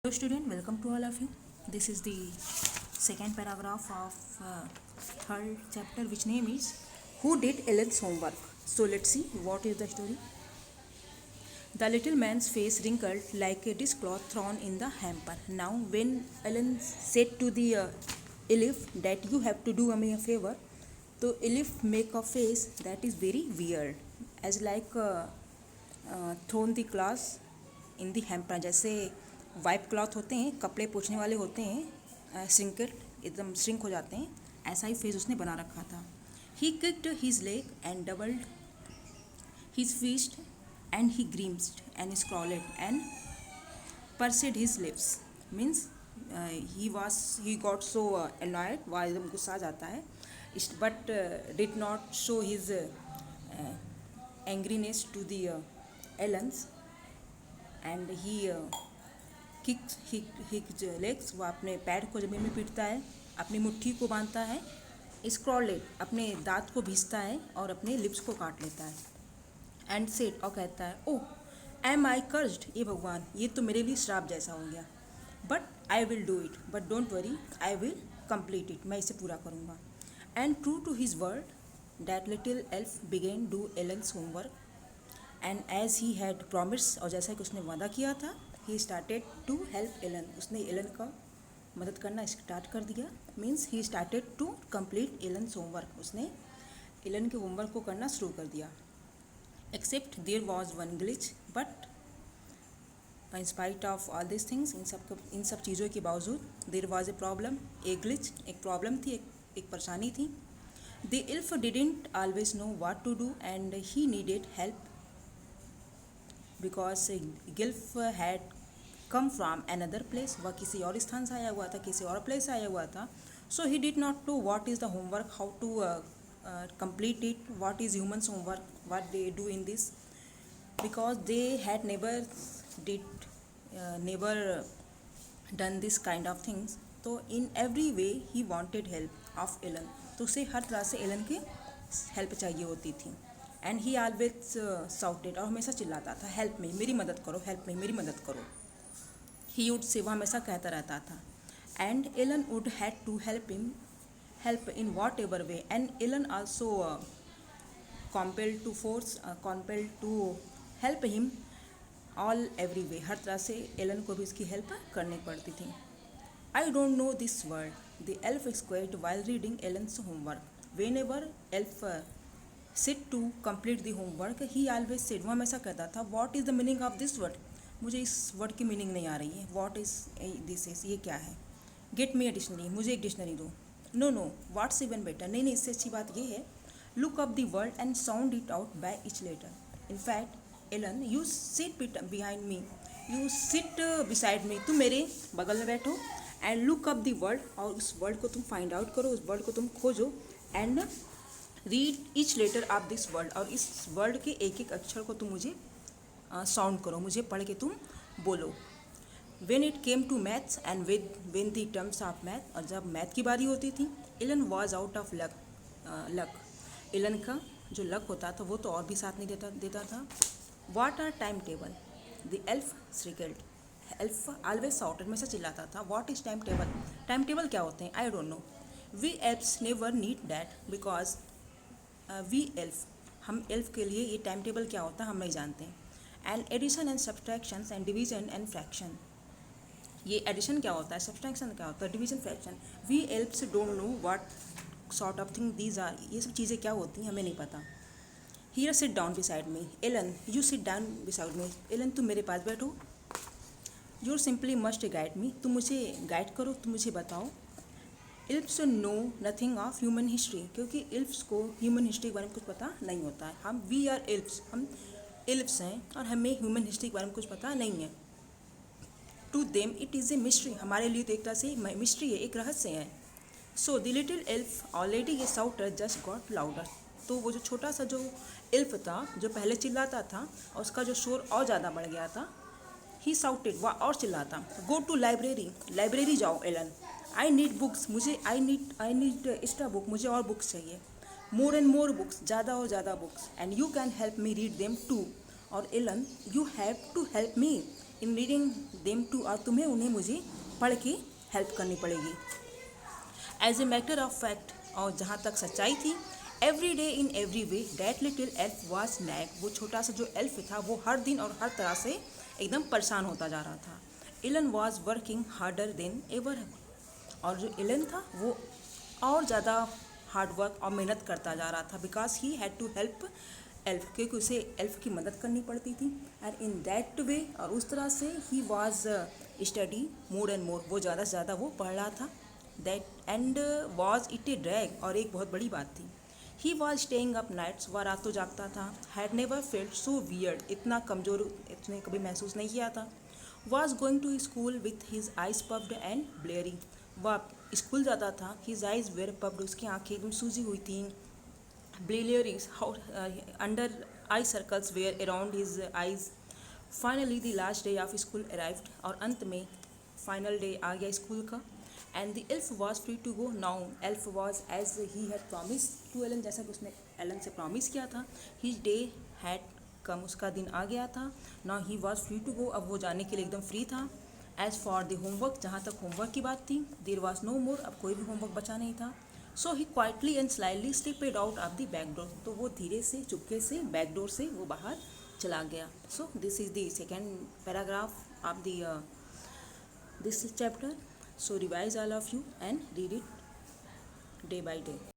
Hello student, welcome to all of you. This is the second paragraph of third chapter, which name is Who Did Ellen's Homework? So let's see what is the story. The little man's face wrinkled like a dishcloth thrown in the hamper. Now when Ellen said to the Elif that you have to do me a favor, so Elif make a face that is very weird, as like thrown the class in the hamper. जैसे wipe cloth होते हैं, कपड़े पोंछने वाले होते हैं, श्रिंकेड एकदम shrink हो जाते हैं, ऐसा ही फेस उसने बना रखा था. He kicked his leg and doubled his fist and he grimaced and scowled and pursed his lips. Means he got so annoyed, वह एकदम गुस्सा आ जाता है, but did not show his angriness to the Alans. And he kicks his legs, वो अपने पैर को जमीन में पीटता है, अपनी मुट्ठी को बांधता है, स्क्रॉलेड अपने दांत को भींचता है और अपने लिप्स को काट लेता है. एंड सेड, और कहता है, ओ एम आई कर्स्ड, ये भगवान, ये तो मेरे लिए श्राप जैसा हो गया. But I will do it, but don't worry, I will complete it, मैं इसे पूरा करूँगा. And true to his word that little elf began to Allen's homework. And as he had promise, और जैसा कि उसने वादा किया था, he started to help Allen, उसने एलन का मदद करना स्टार्ट कर दिया. Means he started to complete Allen's homework, उसने एलन के होमवर्क को करना शुरू कर दिया. Except there was one glitch, but in spite of all this things, इन सब चीज़ों के बावजूद, there was a problem, a glitch, एक प्रॉब्लम थी, एक परेशानी थी. The elf didn't always know what to do and he needed help because Gilf had come from another place, वह किसी और स्थान से आया हुआ था, किसी और प्लेस से आया हुआ था. So he did not know what is the homework, how to complete it, what is humans homework, what they do in this, because they had never done this kind of things. तो in every way he wanted help of Alan, तो उसे हर तरह से Elon की help चाहिए होती थी. And he always shouted, और हमेशा चिल्लाता था, हेल्प मी, मेरी मदद करो, हेल्प मी, मेरी मदद करो. ही वुड से, वह हमेशा कहता रहता था. And Alan would had to help in whatever way. And Alan also compelled to help him all every way, हर तरह से एलन को भी इसकी हेल्प करनी पड़ती थी. I don't know this word, the elf squared while reading Allen's homework. Whenever elf sit to complete the homework, he always said, वो हमेशा कहता था, what is the meaning of this word, मुझे इस word की meaning नहीं आ रही है. व्हाट इज़ दिस इज, ये क्या है. गेट मी अ डिक्शनरी, मुझे एक डिक्शनरी दो. No no, what's even better, नहीं, इससे अच्छी बात ये है, look up the word and sound it out by each letter. In fact Allen, you sit behind me, you sit beside me, तुम मेरे बगल में बैठो, and look up the word, और उस वर्ड को तुम फाइंड आउट करो, उस वर्ड को तुम खोजो, and read each letter of this word, और इस वर्ड के एक एक अक्षर को तुम मुझे साउंड करो, मुझे पढ़ के तुम बोलो. When it came to maths and when the terms of math, और जब मैथ की बारी होती थी, Allen was out of luck, Allen का जो लक होता था वो तो और भी साथ नहीं देता था. What are time table, the elf shrieked, elf always shouted, हमेशा चिल्लाता था, what is time table, time table क्या होते हैं, I don't know. We elves never need that because we elf, हम एल्फ के लिए ये टाइम टेबल क्या होता है हम नहीं जानते हैं. And addition and subtraction and division and fraction, ये एडिशन क्या होता है, सब्सट्रैक्शन क्या होता है, division fraction, we elves don't know what sort of thing these are, ये सब चीज़ें क्या होती हैं हमें नहीं पता. Here sit down beside me, Allen you sit down beside me, Allen तुम मेरे पास बैठो. Your simply must guide me, तुम मुझे गाइड करो, तुम मुझे बताओ. Elves know nothing of human history, क्योंकि एल्फ्स को ह्यूमन हिस्ट्री के बारे में कुछ पता नहीं होता है. हम वी आर एल्फ्स, हम एल्फ्स हैं और हमें ह्यूमन हिस्ट्री के बारे में कुछ पता नहीं है. To them it is a mystery, हमारे लिए तो एक तरह से मिस्ट्री है, एक रहस्य है. So the little elf already ये साउटर जस्ट गॉट लाउडर, तो वो जो छोटा सा जो एल्फ था जो पहले चिल्लाता था और उसका जो शोर और ज़्यादा बढ़ गया था, ही साउटेड, वह और चिल्लाता, गो टू लाइब्रेरी, लाइब्रेरी जाओ एलन. आई नीड बुक्स, मुझे आई नीड एक्स्ट्रा बुक, मुझे और बुक्स चाहिए. मोर एंड मोर बुक्स, ज़्यादा और ज़्यादा books. And you can help me read them too, और Alan you have to help me, in reading them too, और तुम्हें उन्हें मुझे पढ़ के हेल्प करनी पड़ेगी। As a matter of fact, और जहाँ तक सच्चाई थी, every day in every way that little elf was nag, वो छोटा सा जो एल्फ था वो हर दिन और हर तरह से एकदम परेशान होता जा रहा था। Allen was working harder than ever, और जो एलन था वो और ज़्यादा हार्डवर्क और मेहनत करता जा रहा था, because he had to help elf, क्योंकि उसे एल्फ की मदद करनी पड़ती थी। एंड इन दैट वे, और उस तरह से he was study more and more, वो ज़्यादा से ज़्यादा वो पढ़ रहा था। That and was it a drag, और एक बहुत बड़ी बात थी। He was staying up nights, वह रात तो जागता था। Had never felt so weird, इतना कमज़ोर इसने कभी महसूस नहीं किया था। Was going to school with his eyes puffed and blearing, वह स्कूल जाता था। हिज आइज वेयर पफ्ड, उसकी आंखें एकदम सूजी हुई थी। Biliary under eye circles were around his eyes. Finally the last day of school arrived, और अंत में फाइनल डे आ गया स्कूल का। And the elf was free to go now, elf was as he had promise to Allen, जैसा कि उसने Elon से promise किया था। हिज डे हैड कम, उसका दिन आ गया था। Now he was free to go, अब वो जाने के लिए एकदम फ्री था। एज फॉर द होमवर्क, जहाँ तक होमवर्क की बात थी, देर वॉज नो मोर, अब कोई भी होमवर्क बचा नहीं था। So he quietly and slidely slipped out of the back door, तो वो धीरे से चुपके से बैक डोर से वो बाहर चला गया। So this is the second paragraph of the this chapter. So revise all of you and read it day by day.